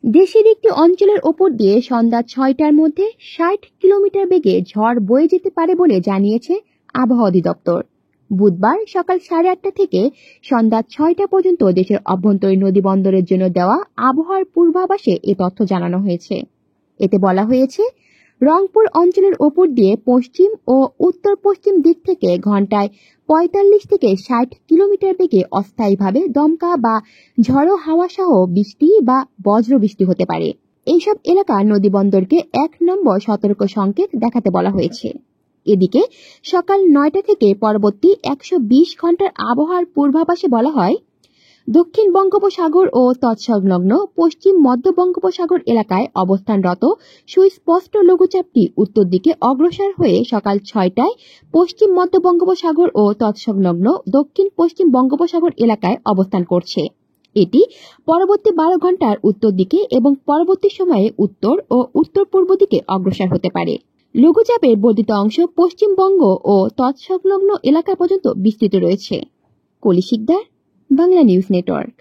দেশের একটি অঞ্চলের ওপর দিয়ে সন্ধ্যা ৬টার মধ্যে ৬০ কিলোমিটার বেগে ঝড় বয়ে যেতে পারে বলে জানিয়েছে আবহাওয়া অধিদপ্তর। বুধবার সকাল ৮:৩০ থেকে সন্ধ্যা ৬টা পর্যন্ত দেশের অভ্যন্তরীণ নদী বন্দরের জন্য দেওয়া আবহাওয়ার পূর্বাভাসে এ তথ্য জানানো হয়েছে। এতে বলা হয়েছে, রংপুর অঞ্চলের ওপর দিয়ে পশ্চিম ও উত্তর পশ্চিম দিক থেকে ঘন্টায় ৪৫ থেকে ৬০ কিলোমিটার বেগে অস্থায়ীভাবে দমকা বা ঝড়ো হাওয়া সহ বৃষ্টি বা বজ্রবৃষ্টি হতে পারে। এইসব এলাকার নদীবন্দরকে ১ নম্বর সতর্ক সংকেত দেখাতে বলা হয়েছে। এদিকে সকাল ৯টা থেকে পরবর্তী ১২০ ঘন্টার আবহাওয়ার পূর্বাভাসে বলা হয়, দক্ষিণ বঙ্গোপসাগর ও তৎসংলগ্ন পশ্চিম মধ্য বঙ্গোপসাগর এলাকায় অবস্থানরত সুস্পষ্ট লঘুচাপটি উত্তর দিকে অগ্রসর হয়ে সকাল ৬টায় পশ্চিম মধ্য বঙ্গোপসাগর ও তৎসংলগ্ন দক্ষিণ পশ্চিম বঙ্গোপসাগর এলাকায় অবস্থান করছে। এটি পরবর্তী ১২ ঘন্টার উত্তর দিকে এবং পরবর্তী সময়ে উত্তর ও উত্তর পূর্ব দিকে অগ্রসর হতে পারে। লঘুচাপের বর্ধিত অংশ পশ্চিমবঙ্গ ও তৎসংলগ্ন এলাকা পর্যন্ত বিস্তৃত রয়েছে। কলি শিকদার, বাংলা নিউজ নেটওয়ার্ক।